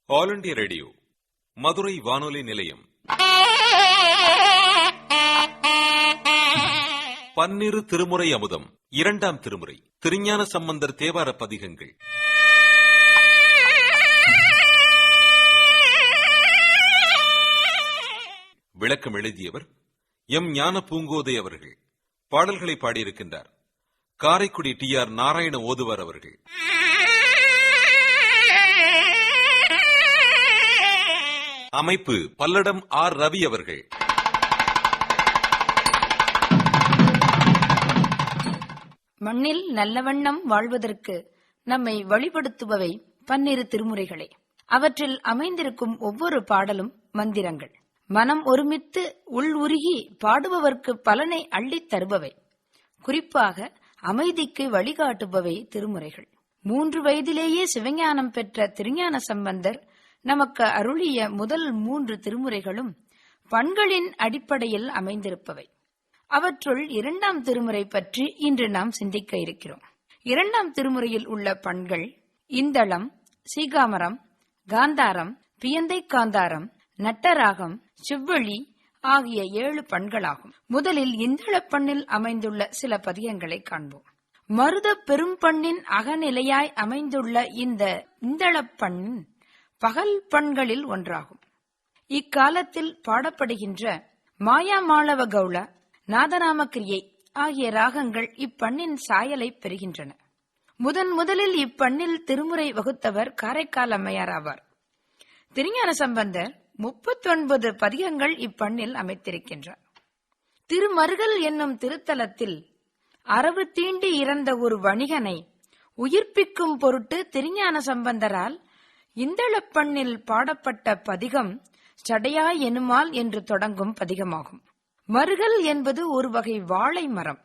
All India radio Madurai வானொலி நிலையம். பன்னிரு திருமுறை அமுதம், இரண்டாம் திருமுறை, திருஞான சம்பந்தர் தேவார பதிகங்கள். விளக்கம் எழுதியவர் எம் ஞான பூங்கோதை அவர்கள். பாடல்களை பாடியிருக்கின்றார் காரைக்குடி TR நாராயண ஓதுவார் அவர்கள். அமைப்பு பல்லடம் R ரவி அவர்கள். மண்ணில் நல்ல வண்ணம் வாழ்வதற்கு நம்மை வழிபடுத்துபவை பன்னிரு திருமுறைகளே. அவற்றில் அமைந்திருக்கும் ஒவ்வொரு பாடலும் மந்திரங்கள். மனம் ஒருமித்து உள் உருகி பாடுபவர்க்கு பலனை அள்ளித் தருபவை. குறிப்பாக அமைதிக்கு வழிகாட்டுபவை திருமுறைகள். 3 வயதிலேயே சிவஞானம் பெற்ற திருஞான சம்பந்தர் நமக்கு அருளிய முதல் 3 திருமுறைகளும் பண்களின் அடிப்படையில் அமைந்திருப்பவை. அவற்றுள் 2ஆம் திருமுறை பற்றி இன்று நாம் சிந்திக்க இருக்கிறோம். 2ஆம் திருமுறையில் உள்ள பண்கள் இந்தளம், சீகாமரம், காந்தாரம், பியந்தை காந்தாரம், நட்டராகம், செவ்வழி ஆகிய 7 பண்களாகும். முதலில் இந்தளப் பண்ணில் அமைந்துள்ள சில பதிகங்களை காண்போம். மருத பெரும்பண்ணின் அகநிலையாய் அமைந்துள்ள இந்த இந்தளப் பண் பகல் பண்களில் ஒன்றாகும். இக்காலத்தில் பாடப்படுகின்ற மாயாமாளவ கௌள, நாதநாம கிரியை ஆகிய ராகங்கள் இப்பண்ணின் சாயலை பெறுகின்றன. முதலில் இப்பண்ணில் திருமுறை வகுத்தவர் காரைக்கால் அம்மையார் ஆவார். திருஞான சம்பந்தர் 39 பதிகங்கள் இப்பண்ணில் அமைத்திருக்கின்றார். திருமருகல் என்னும் திருத்தலத்தில் அரவு தீண்டி இறந்த ஒரு வணிகனை உயிர்ப்பிக்கும் பொருட்டு திருஞான சம்பந்தரால் இந்தளப்பண்ணில் பாடப்பட்ட பதிகம் சடையா எனுமால் என்று தொடங்கும் பதிகமாகும். மருகல் என்பது ஒரு வகை வாழை மரம்.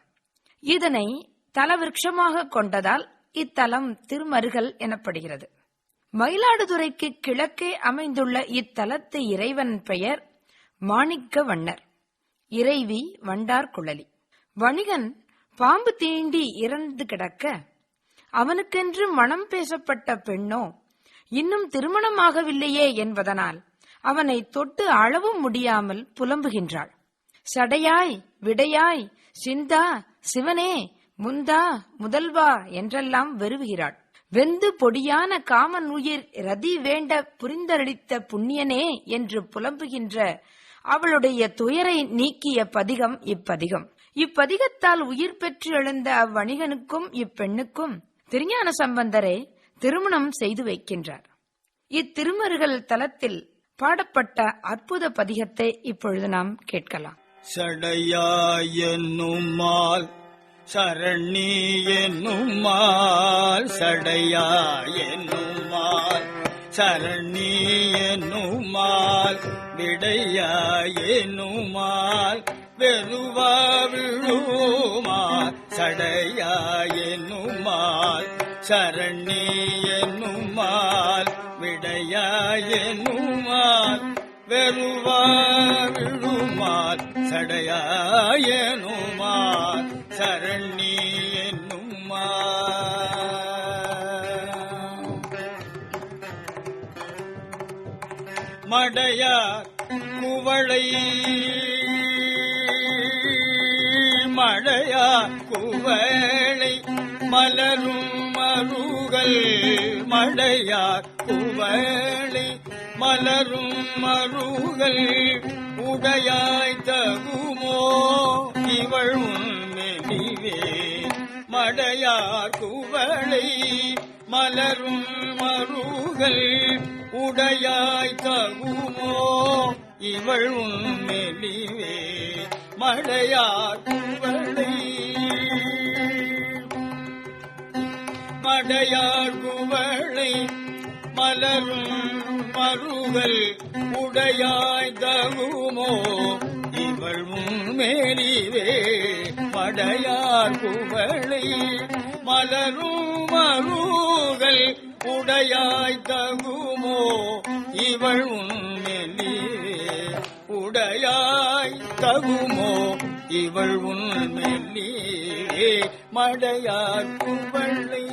இதனை தலவிருட்சமாக கொண்டதால் இத்தலம் திருமருகல் எனப்படுகிறது. மயிலாடுதுறைக்கு கிழக்கே அமைந்துள்ள இத்தலத்து இறைவன் பெயர் மாணிக்க வண்ணர், இறைவி வண்டார் குழலி. வணிகன் பாம்பு தீண்டி இறந்து கிடக்க அவனுக்கென்று மனம் பேசப்பட்ட பெண்ணோ இன்னும் திருமணமாகவில்லையே என்பதனால் அவனை தொட்டு அளவும் முடியாமல் புலம்புகின்றாள். சடையாய், விடையாய், சிந்தா, சிவனே, முந்தா, முதல்வா என்றெல்லாம் வெறுவுகிறாள். வெந்து பொடியான காமன் உயிர் ரதி வேண்ட புரிந்தளித்த புண்ணியனே என்று புலம்புகின்ற அவளுடைய துயரை நீக்கிய பதிகம் இப்பதிகம். இப்பதிகத்தால் உயிர் பெற்று எழுந்த அவ்வணிகனுக்கும் இப்பெண்ணுக்கும் திருஞான சம்பந்தரே திருமணம் செய்து வைக்கின்றார். இத்திருமருகல் தலத்தில் பாடப்பட்ட அற்புத பதிகத்தை இப்பொழுது நாம் கேட்கலாம். சடையாயென்னுமால் சரணி என்னுமால், சடையாயென்னுமால் சரணி என்னுமால், விடையாயென்னுமால் வெறுவா விழுமால், சடையாயென்னுமால் சரணி என்னுமால், விடையாயென்னுமால் வெறுவா விழுமால், சடையாயெனுமால் சரணி என்னுமால். மடையார் குவளை மடையார் குவளை மலரும் மருகல், மடையார் குவளை மலரும் மருகல், உடையாய் தகுமோ இவள் மெலிவே. மடையார் குவளை மலரும் மருகல், உடையாய் தகுமோ இவள் மெலிவே. மடையார் குவளை மடையார் குவளை மலரும் மருகல், உடையாய் தகுமோ இவள் மேலிவே. மடையார் குவளை மலரும் மருகல், உடையாய் தகுமோ இவள் மேலிவே. உடையாய் தகுமோ இவள் மேலிவே. மடையார் குவளை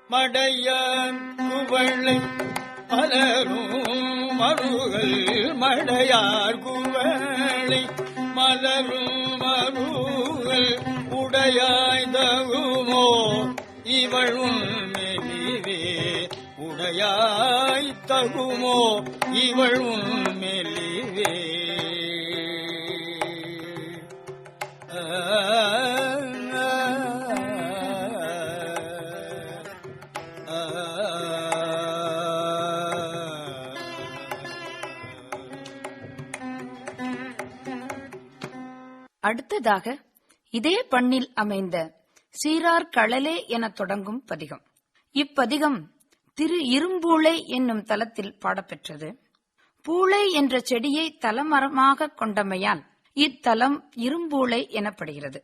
மடையான் குவளை மலரும் மருகள் மடையார் குவளை மலரும் மருகள் உடையாய் தகுமோ இவள் உண்மெலிவே உடையாய் தகுமோ இவள் உண்மெலிவே அடுத்ததாக இதே பண்ணில் அமைந்த சீரார் களலே என தொடங்கும் பதிகம். இப்பதிகம் திரு இரும்பூளை என்னும் தலத்தில் பாடப்பெற்றது. பூளை என்ற செடியை தலமரமாக கொண்டமையால் இத்தலம் இரும்பூளை எனப்படுகிறது.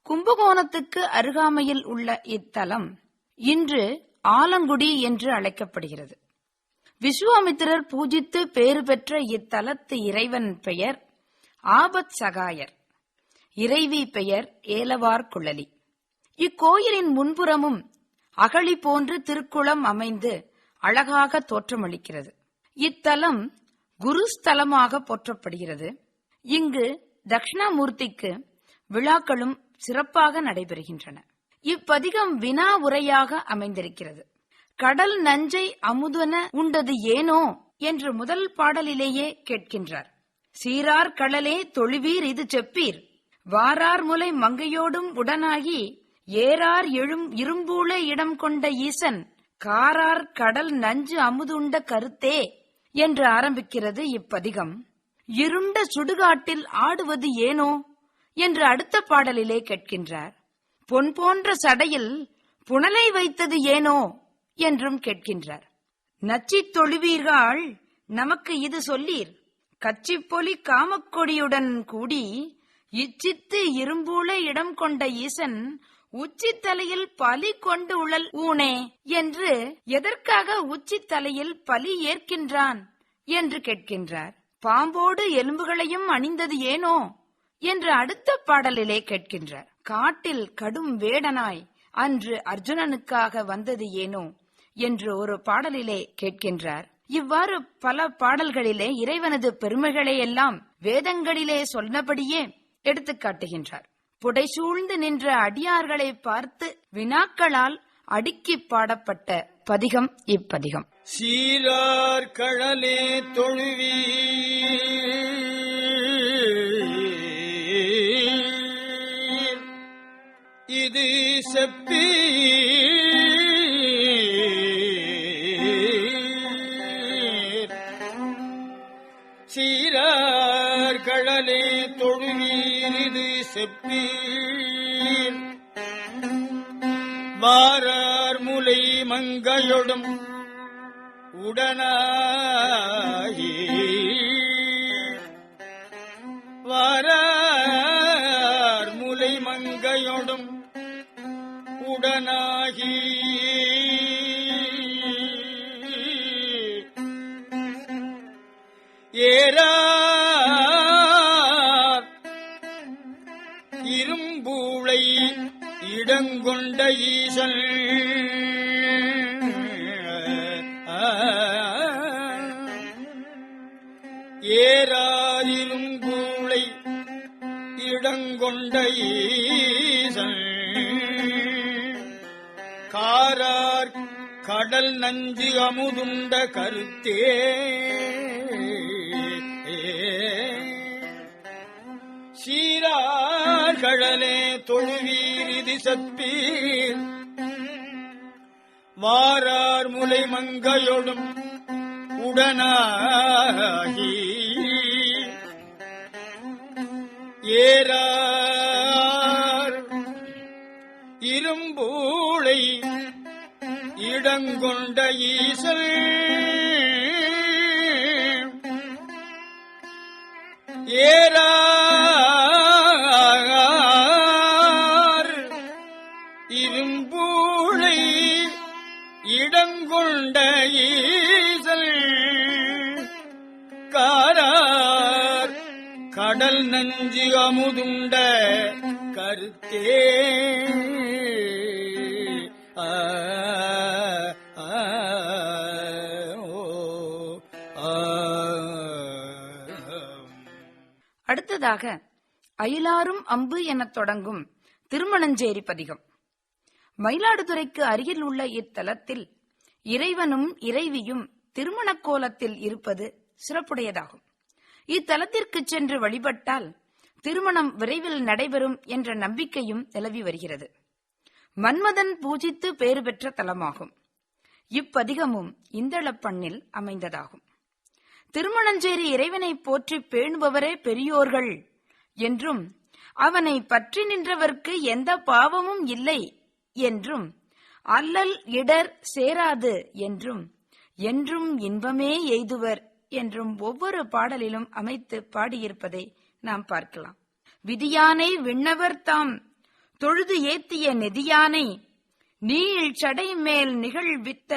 கும்பகோணத்துக்கு அருகாமையில் உள்ள இத்தலம் இன்று ஆலங்குடி என்று அழைக்கப்படுகிறது. விஸ்வாமித்திரர் பூஜித்து பேறு பெற்ற இத்தலத்து இறைவன் பெயர் ஆபத் சகாயர், இறைவி பெயர் ஏலவார் குழலி. இக்கோயிலின் முன்புறமும் அகழி போன்று திருக்குளம் அமைந்து அழகாக தோற்றமளிக்கிறது. இத்தலம் குருஸ்தலமாக போற்றப்படுகிறது. இங்கு தட்சிணாமூர்த்திக்கு விழாக்களும் சிறப்பாக நடைபெறுகின்றன. இப்பதிகம் வினா உரையாக அமைந்திருக்கிறது. கடல் நஞ்சை அமுதன உண்டது ஏனோ என்று முதல் பாடலிலேயே கேட்கின்றார். சீரார் களலே தொழுவீர் இது செப்பீர், வாரார் முலை மங்கையோடும் உடனாகி ஏறார் எழும் இரும்பூளை இடம் கொண்ட ஈசன், காரார் கடல் நஞ்சு அமுதுண்ட கருத்தே என்று ஆரம்பிக்கிறது இப்பதிகம். இருண்ட சுடுகாட்டில் ஆடுவது ஏனோ என்று அடுத்த பாடலிலே கேட்கின்றார். பொன் போன்ற சடையில் புனலை வைத்தது ஏனோ என்றும் கேட்கின்றார். நச்சித் தொழுவீர்கள் நமக்கு இது சொல்லீர், கச்சிப்பொலி காமக்கொடியுடன் கூடி இச்சித்து இரும்பூளை இடம் கொண்ட ஈசன் உச்சித்தலையில் பலி கொண்டு உழல் ஊனே என்று எதற்காக உச்சித்தலையில் பலி ஏற்கின்றான் என்று கேட்கின்றார். பாம்போடு எலும்புகளையும் அணிந்தது ஏனோ என்று அடுத்த பாடலிலே கேட்கின்றார். காட்டில் கடும் வேடனாய் அன்று அர்ஜுனனுக்காக வந்தது ஏனோ என்று ஒரு பாடலிலே கேட்கின்றார். இவ்வாறு பல பாடல்களிலே இறைவனது பெருமைகளை எல்லாம் வேதங்களிலே சொன்னபடியே எடுத்துக் காட்டுகின்றார். புடைசூழ்ந்து நின்ற அடியார்களை பார்த்து வினாக்களால் அடுக்கி பாடப்பட்ட பதிகம் இப்பதிகம். சீரார் களலே தொழுவீர் இது செப்பீர், சீரார் களலே தொழுவீர் இது செப்பீர், வாரார் முலை மங்கையொடும் உடனாகி வாரார் முலை மங்கையொடும் உடனாகி ஏறார் இரும்பூளை இடங்கொண்ட ஈசன், ஏறாதிரும்பூளை இடங்கொண்ட ஈசன், காரார் கடல் நஞ்சு அமுதுண்ட கருத்தே, சீரார் களலே தொழுவீர் இது செப்பீர், வாரார் முலை மங்கையொடும் உடனாகி ஏறார் இரும்பூளை இடங்கொண்ட ஈசன், ஏறார் இரும்பூளை இடங்கொண்ட ஈசன், காரார் கடல் நஞ்சு அமுதுண்ட கருத்தே. அடுத்ததாக அயிலாரும் அம்பு எனத் தொடங்கும் திருமணஞ்சேரி பதிகம். மயிலாடுதுறைக்கு அருகில் உள்ள இத்தலத்தில் இறைவனும் இறைவியும் திருமணக் கோலத்தில் இருப்பது சிறப்புடையதாகும். இத்தலத்திற்கு சென்று வழிபட்டால் திருமணம் விரைவில் நடைபெறும் என்ற நம்பிக்கையும் நிலவி வருகிறது. மன்மதன் பூஜித்து பேறு பெற்ற தலமாகும். இப்பதிகமும் இந்தளப்பண்ணில் அமைந்ததாகும். திருமணஞ்சேரி இறைவனை போற்றி பேணுபவரே பெரியோர்கள் என்றும் அவனை பற்றி நின்றவர்க்கு எந்த பாவமும் இல்லை என்றும் அல்லல் இடர் சேராது என்றும் என்றும் இன்பமே எய்துவர் என்றும் ஒவ்வொரு பாடலிலும் அமைத்து பாடியிருப்பதை நாம் பார்க்கலாம். விதியானை விண்ணவர் தாம் தொழுது ஏத்திய நெதியானை நீள் சடை மேல் நிகழ்வித்த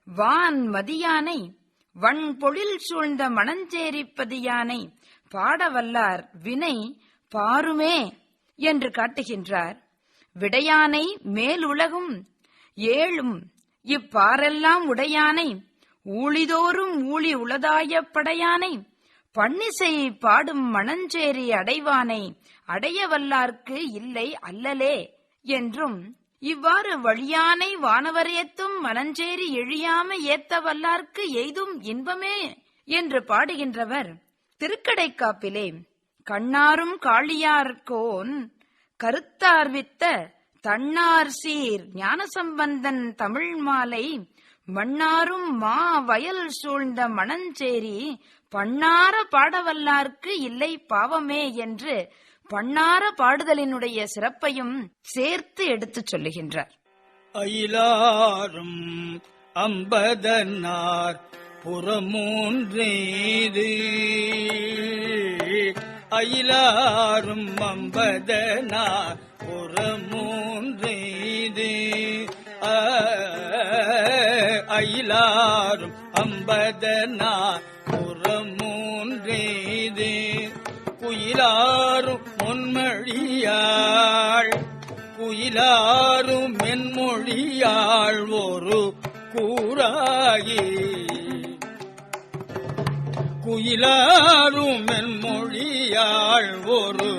வான் மதியானை வன் பொழில் சூழ்ந்த மணஞ்சேரிப்பதியானை பாடவல்லார் வினை பாருமே என்று காட்டுகின்றார். விடையானை மேலுலகும் ஏழும் இப்பாரெல்லாம் உடையானை ஊழிதோறும் ஊழி உளதாய படையானை பன்னிசை பாடும் மணஞ்சேரி அடைவானை அடையவல்லார்க்கு இல்லை அல்லலே என்றும் இவ்வாறு வழியானை வானவரேத்தும் மணஞ்சேரி எழியாம ஏத்த வல்லார்க்கு எய்தும் இன்பமே என்று பாடுகின்றவர் திருக்கடைக்காப்பிலே கண்ணாரும் காளியார்கோன் கருத்தார்வித்த தன்னார் சீர் ஞானசம்பந்தன் தமிழ் மாலை மண்ணாரும் மா வயல் சூழ்ந்த மணஞ்சேரி பண்ணார பாடவல்லார்க்கு இல்லை பாவமே என்று பண்ணார பாடுதலினுடைய சிறப்பையும் சேர்த்து எடுத்துச் சொல்லுகின்றார். அயிலாரும் அம்பதனார் புறமூன்றேது அயிலாரும் அம்பதனார் புறமூன்றேது அயிலாரும் அம்பதனார் புறமூன்றேது குயிலாரும் முன்மொழியாள் குயிலாரும் மென்மொழியாள் ஒரு கூறாகி குயிலாரும் மென்மொழியாள் ஒரு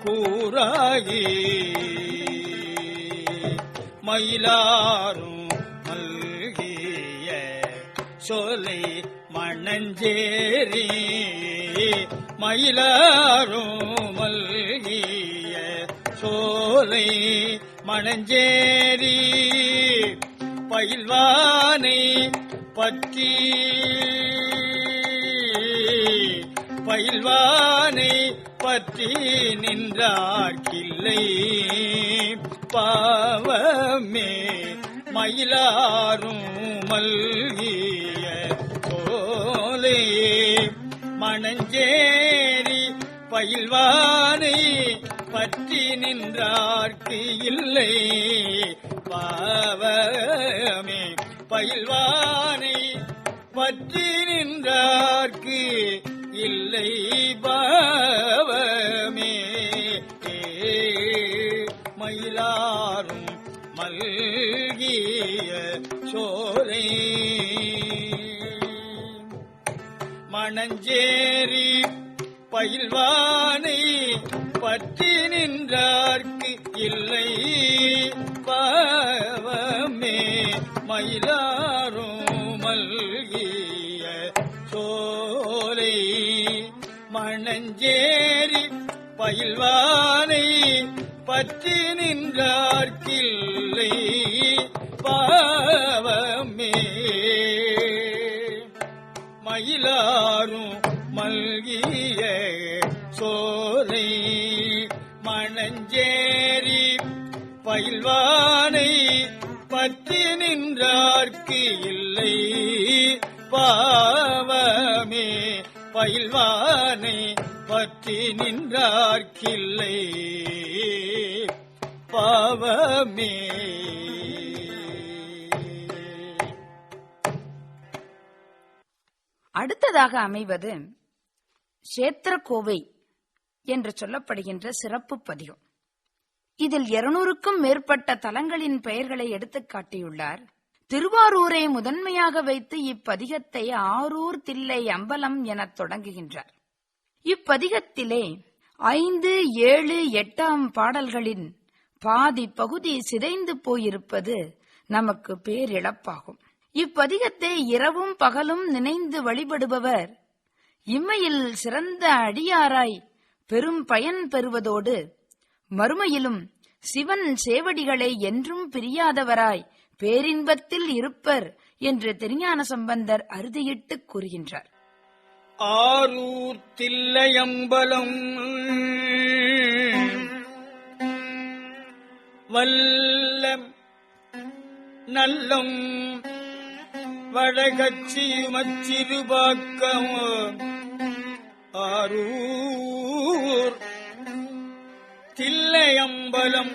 கூறாகி மயிலாரும் மல்கிய சோலை மணஞ்சேரி மயிலாரும் மல்கிய சோலை மணஞ்சேரி பயில்வானை பற்றி பயில்வானை பற்றி நின்றார்க்கில்லை பாவமே மயிலாரும் மல்கிய சோலை மணஞ்சேரி பயில்வானை பற்றி நின்றார்க்கு இல்லை பாவமே பயில்வானை பற்றி நின்றார்க்கு இல்லை பாவமே மயிலாரும் மல்கிய சோலை மணஞ்சேரி பயில்வானை பற்றி நின்றார்க்கு இல்லை பாவமே மயிலாரும் மல்கிய சோலை மணஞ்சேரி பயில்வானை பற்றி நின்றார்க்கில்லை பாவமே மயிலாரும் மல்கிய சோலை மணஞ்சேரி பயில்வானை பற்றி நின்றார்க்கு இல்லை பாவமே பயில்வானை பற்றி நின்றார்க்கில்லை பாவமே. அடுத்ததாக அமைவது சேத்திரக்கோவை என்று சொல்லப்படுகின்ற சிறப்பு பதிகம். இதில் 200க்கும் மேற்பட்ட தலங்களின் பெயர்களை எடுத்துக் காட்டியுள்ளார். திருவாரூரை முதன்மையாக வைத்து இப்பதிகத்தை ஆரூர் தில்லை அம்பலம் எனத் தொடங்குகின்றார். இப்பதிகத்திலே 5, 7, 8ஆம் பாடல்களின் பாதி பகுதி சிதைந்து போயிருப்பது நமக்கு பேரிழப்பாகும். இப்பதிகத்தை இரவும் பகலும் நினைந்து வழிபடுபவர் இம்மையில் சிறந்த அடியாராய் பெரும் பயன் பெறுவதோடு மறுமையிலும் சிவன் சேவடிகளை என்றும் பிரியாதவராய் பேரின்பத்தில் இருப்பர் என்று திருஞான சம்பந்தர் அறுதியிட்டு கூறுகின்றார். ஆரூர் தில்லையம்பலம் வல்லம் நல்லம் வடகச்சியுமச்சிறுபாக்கம் ஆரூர் தில்லையம்பலம்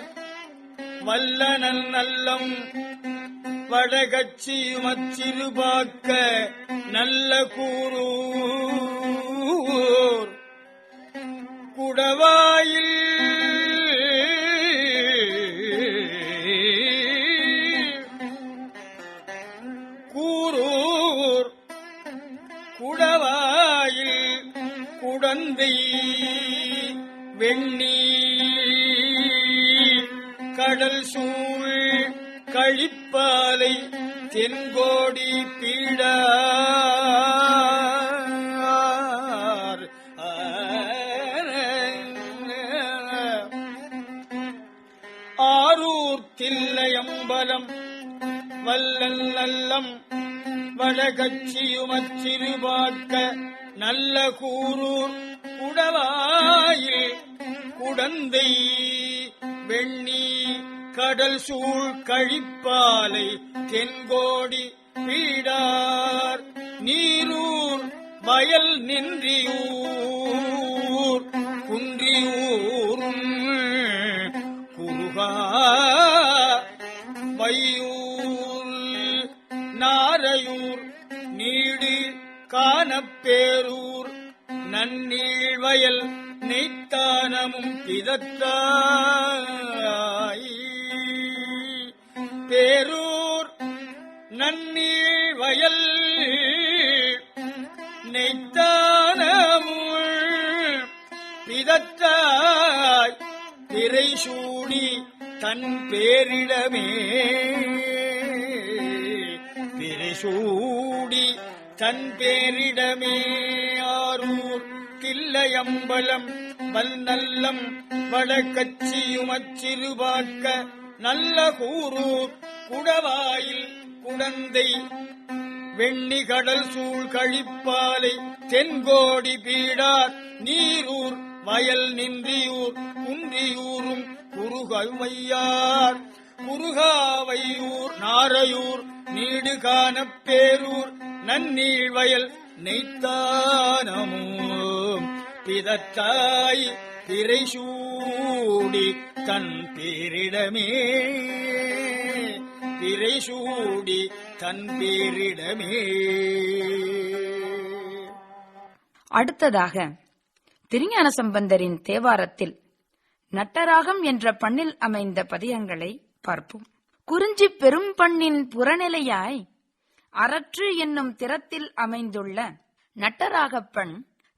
வல்லனல் நல்லம் வடகச்சியுமச்சிறுபாக்க நல்ல கூரூர் குடவாயில் கூரூர் குடவாயில் குடந்தை வெண்ணி கடல் சூழ் கழிப்பாலை தென்கோடி பீடார் ஆரூர் தில்லையம்பலம் வல்லல் நல்லம் வடகச்சியுமச்சிறுபாக்க நல்ல கூரூர் குடவாயில் குடந்தை வெண்ணி கடல் சூழ் கழிப்பாலை தென்கோடி பீடார் நீரூர் வயல் நின்றியூர் குன்றியூரும் குருகா வையூர் நாரையூர் நீடு காணப்பேரூர் நன்னீழ்வயல் நெய்த்தானமும் பிதத்தாய் பேரூர் நன்னீழ்வயல் நெய்த்தானமும் பிதத்தாய் பிறை சூடி தன் பேரிடமே பிறை சூடி தன் பேரிடமே ஆரூர் தில்லையம்பலம் வல்நல்லம் வடகச்சியுமச்சிறுபாக்க நல்ல கூரூர் குடவாயில் குடந்தை வெண்ணி கடல் சூழ் கழிப்பாலை தென்கோடி பீடார் நீரூர் வயல் நின்றியூர் குன்றியூரும் குருகையார் குருகாவையூர் நாரையூர் நீடு காணப்பேரூர் நன்னீழ்வயல் நெய்த்தானமும் பிதத்தாய் பிறை சூடி தன் பேரிடமே பிறை சூடி தன் பேரிடமே. அடுத்ததாக திருஞான சம்பந்தரின் தேவாரத்தில் நட்டராகம் என்ற பண்ணில் அமைந்த பதிகங்களை பார்ப்போம். குறிஞ்சி பெரும் பண்ணின் புறநிலையாய் அரற்று என்னும் திறத்தில் அமைந்துள்ள நட்டராகப்பண்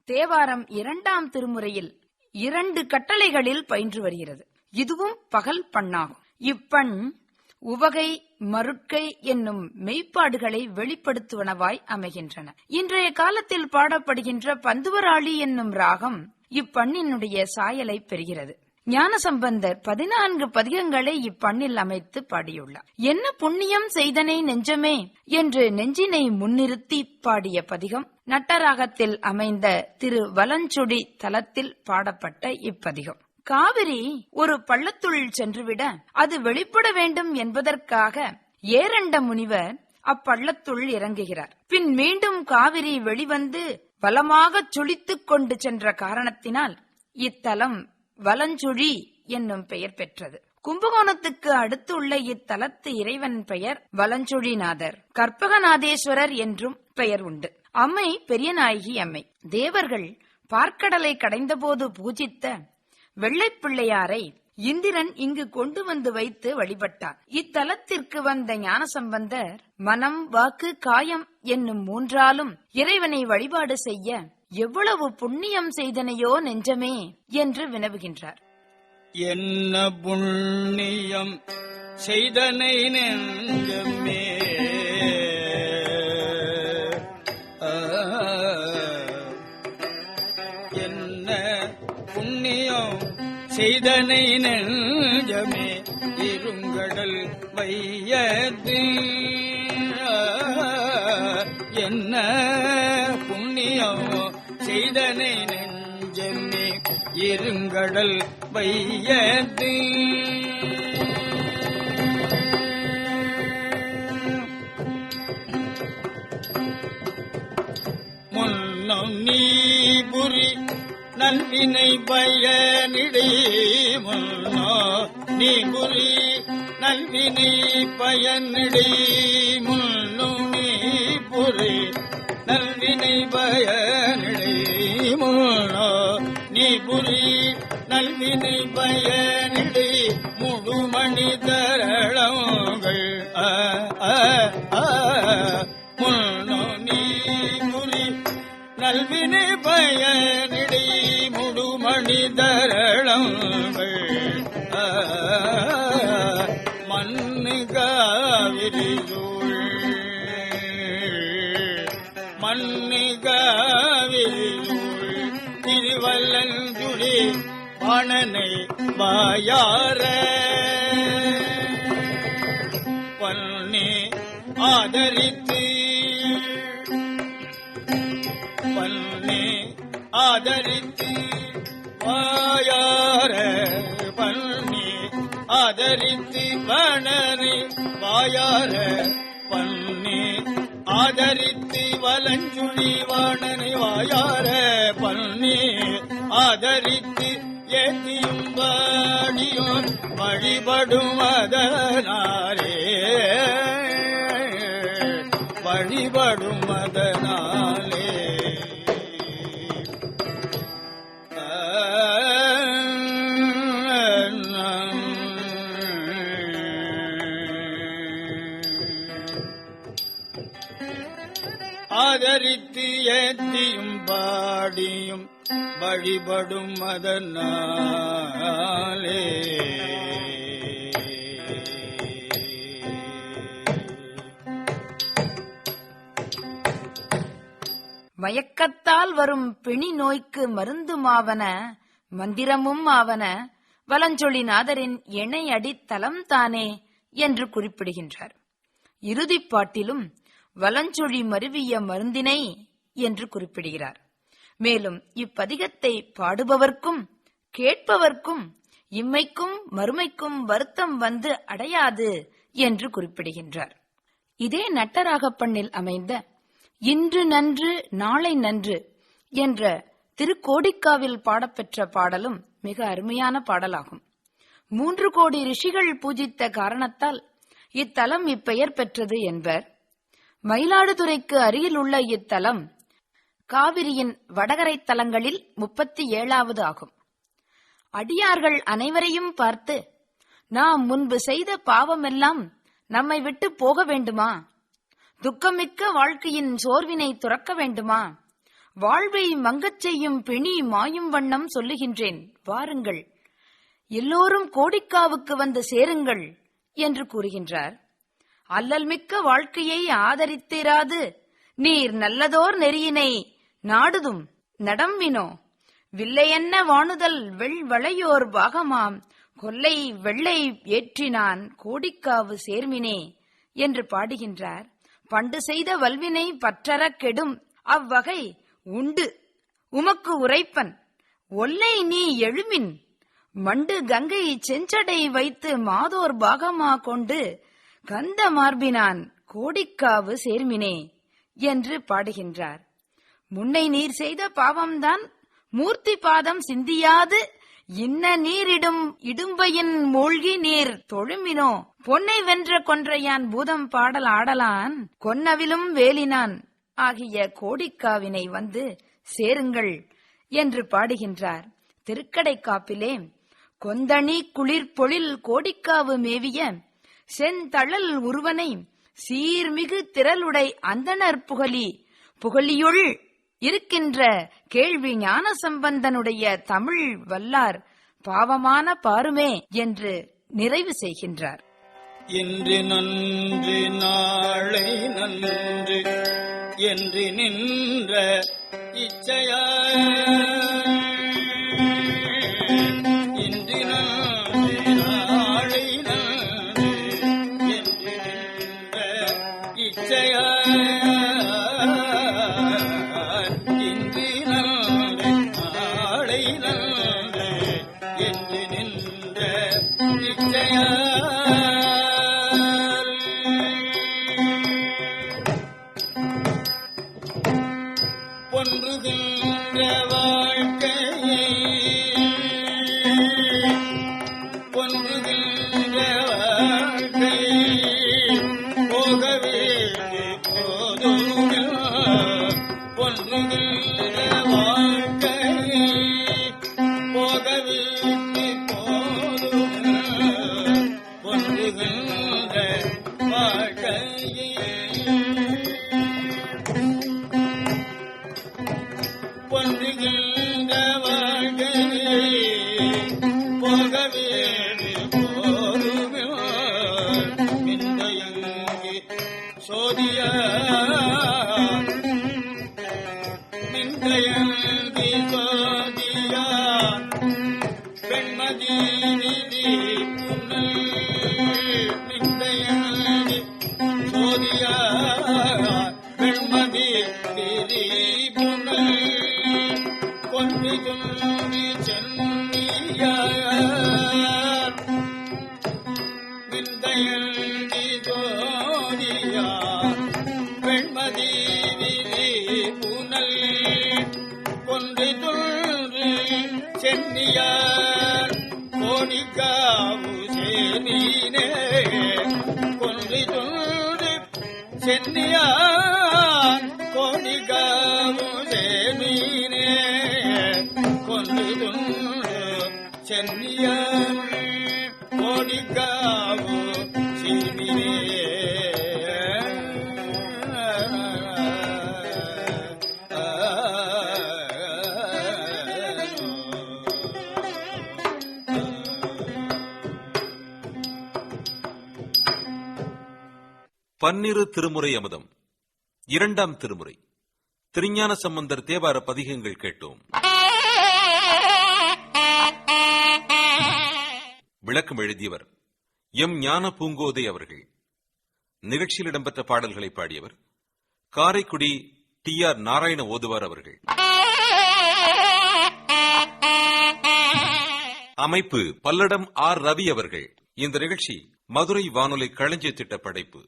தேவாரம் 2ஆம் திருமுறையில் 2 கட்டளைகளில் பயின்று வருகிறது. இதுவும் பகல் பண்ணாகும். இப்பண் உவகை மருட்கை என்னும் மெய்ப்பாடுகளை வெளிப்படுத்துவனவாய் அமைகின்றன. இன்றைய காலத்தில் பாடப்படுகின்ற பந்துவராளி என்னும் ராகம் இப்பண்ணினுடைய சாயலை பெறுகிறது. ஞானசம்பந்தர் 14 பதிகங்களை இப்பண்ணில் அமைத்து பாடியுள்ளார். என்ன புண்ணியம் செய்தனை நெஞ்சமே என்று நெஞ்சினை முன்னிறுத்தி பாடிய பதிகம் நட்டராகத்தில் அமைந்த திரு வலஞ்சுழி தலத்தில் பாடப்பட்ட இப்பதிகம். காவிரி ஒரு பள்ளத்துள் சென்றுவிட அது வெளிப்பட வேண்டும் என்பதற்காக ஏரண்ட முனிவர் அப்பள்ளத்துள் இறங்குகிறார். பின் மீண்டும் காவிரி வெளிவந்து பலமாக சுழித்துக் கொண்டு சென்ற காரணத்தினால் இத்தலம் வலஞ்சுழி என்னும் பெயர் பெற்றது. கும்பகோணத்துக்கு அடுத்து உள்ள இத்தலத்து இறைவன் பெயர் வலஞ்சுழிநாதர், கற்பகநாதேஸ்வரர் என்றும் பெயர் உண்டு. அம்மை பெரியநாயகி அம்மை. தேவர்கள் பார்க்கடலை கடைந்தபோது பூஜித்த வெள்ளைப்பிள்ளையாரை இந்திரன் இங்கு கொண்டு வந்து வைத்து வழிபட்டார். இத்தலத்திற்கு வந்த ஞானசம்பந்தர் மனம், வாக்கு, காயம் என்னும் 3ஆலும் இறைவனை வழிபாடு செய்ய எவ்வளவு புண்ணியம் செய்தனையோ நெஞ்சமே என்று வினவுகின்றார். என்ன புண்ணியம் செய்தனை நெஞ்சமே, என்ன புண்ணியம் செய்தனை நெஞ்சமே, இருங்கடல் வையது என்ன புண்ணியம் செய்தனை நெஞ்சமே, இருங்கடல் வையது முன்னம் நீ புரி நல்வினை பயனிடை, முன்னோ நீ புரி நல்வினை பயனிடை, முன்னும் நீ புரி நல்வினை பயனிடை, முன்னோ நீ புரி நல்வினை பயனிடை, முழுமணி தரளங்கள் முன்னோ நீ புரி நல்வினை பயனிடை, முழுமணி தரளங்கள் மண்ணு காவிரியூழ் மண்ணு காவிரியூழ் திருவல்லஞ்சுழி வாணனை வாயார பன்னி ஆதரித்து பன்னி ஆதரித்து வாயார பன்னி ஆதரித்து வாணனை வாயார பன்னி ஆதரித்து வலஞ்சுழி வாணனை வாயார பன்னி ஆதரித்து ஏத்தியும் பாடியும் வழிபடும் அதனாலே வழிபடும் அதனாலே ஆதரித்து ஏத்தியும் பாடியும் வழிபடும் அதனாலே மயக்கத்தால் வரும் பிணி நோய்க்கு மருந்துமாவன மந்திரமும் ஆவன வலஞ்சொழிநாதரின் இணை அடித்தலம் தானே என்று குறிப்பிடுகின்றார். இறுதிப் பாட்டிலும் வலஞ்சொழி மருவிய மருந்தினை என்று குறிப்பிடுகிறார். மேலும் இப்பதிகத்தை பாடுபவர்க்கும் கேட்பவர்க்கும் இம்மைக்கும் மறுமைக்கும் வருத்தம் வந்து அடையாது என்று குறிப்பிடுகின்றார். இதே நட்டராகப் பண்ணில் அமைந்த இன்று நன்று நாளை நன்று என்ற திருக்கோடிக்காவில் பாடப்பெற்ற பாடலும் மிக அருமையான பாடலாகும். 3 கோடி ரிஷிகள் பூஜித்த காரணத்தால் இத்தலம் இப்பெயர் பெற்றது என்பர். மயிலாடுதுறைக்கு அருகில் உள்ள இத்தலம் காவிரியின் வடகரை தலங்களில் 37வது ஆகும். அடியார்கள் அனைவரையும் பார்த்து, நாம் முன்பு செய்த பாவமெல்லாம் நம்மை விட்டு போக வேண்டுமா? துக்கமிக்க வாழ்க்கையின் சோர்வினை துறக்க வேண்டுமா? வாழ்வை மங்கச் செய்யும் பிணி மாயும் வண்ணம் சொல்லுகின்றேன், வாருங்கள், எல்லோரும் கோடிக்காவுக்கு வந்து சேருங்கள் என்று கூறுகின்றார். அல்லல் மிக்க வாழ்க்கையை ஆதரித்திராது நீர் நல்லதோர் நெறியினை நாடுதும் நடம்பினோ, வில்லையென்ன வாணுதல் வெள்வளையோர் பாகமாம் கொல்லை வெள்ளை ஏற்றினான் கோடிக்காவு சேர்மினே என்று பாடுகின்றார். பண்டு செய்த வல்வினை பற்றற கெடும் அவ்வகை உண்டு உமக்கு உரைப்பன், ஒல்லை நீ எழுமின் மண்டு கங்கை செஞ்சடை வைத்து மாதோர் பாகமா கொண்டு கந்த மார்பினான் கோடிக்காவு சேர்மினே என்று பாடுகின்றார். முன்னை நீர் செய்த பாவம்தான் மூர்த்தி பாதம் சிந்தியாது இன்ன நீரிடும் இடும்பையின் மூழ்கி நீர் தொழுமினோ, பொன்னை வென்ற கொன்றையான் பூதம் பாடல் ஆடலான் கொன்னவிலும் வேலினான் ஆகிய கோடிக்காவினை வந்து சேருங்கள் என்று பாடுகின்றார். திருக்கடைக்காப்பிலே கொந்தணி குளிர் பொழில் கோடிக்காவு மேவிய செந்தழல் உருவனை சீர்மிகு திரளுடை அந்தணர் புகழியுள் இருக்கின்ற கேள்வி ஞான சம்பந்தனுடைய தமிழ் வல்லார் பாவமான பாருமே என்று நிறைவு செய்கின்றார். இன்று நன்று நாளை நன்று என்று நின்ற இச்சையாய் இன்று நன்று நாளை நன்று என்று நின்ற இச்சையாய் இன்று நன்று நாளை நன்று என்று நின்ற இச்சையாய் பொன்றுகின்ற வாழ்க்கையை பொன்றுகின்ற வாழ்க்கையை போகவே போதுமே பொன்றுகின்ற வாழ்க்கையை போகவே போதுமே பொன்றுகின்ற வாழ்க்கையை பொன்றுகின்ற வாழ்க்கையை போகவே போதுமே மின்தயங்கி சோதியா மின்தயங்கி சோதியா பெண்மதி நிதி புன்னை மின்தயங்கி சோதியா பெண்மதி நிதி புன்னை கொன்று துன்பி சென்னியார் விந்தையண்டி ஜோதியார் பெண்மதி விதி புனல் கொன்று துன்பி சென்னியார் கோணிக்காவு சேனீனே கொன்று துன்பி சென்னியார் கோணிக்காவு சேனீனே கொன்று துன்பி சென்னியார் கோணிக்காவு சேனீனே பன்னிரு திருமுறை அமுதம் இரண்டாம் திருமுறை திருஞான சம்பந்தர் தேவார பதிகங்கள் கேட்டோம். விளக்கம் எழுதியவர் எம் ஞான பூங்கோதை அவர்கள். நிகழ்ச்சியில் இடம்பெற்ற பாடல்களை பாடியவர் காரைக்குடி TR நாராயண ஓதுவார் அவர்கள். அமைப்பு பல்லடம் R ரவி அவர்கள். இந்த நிகழ்ச்சி மதுரை வானொலி களஞ்சிய திட்ட படைப்பு.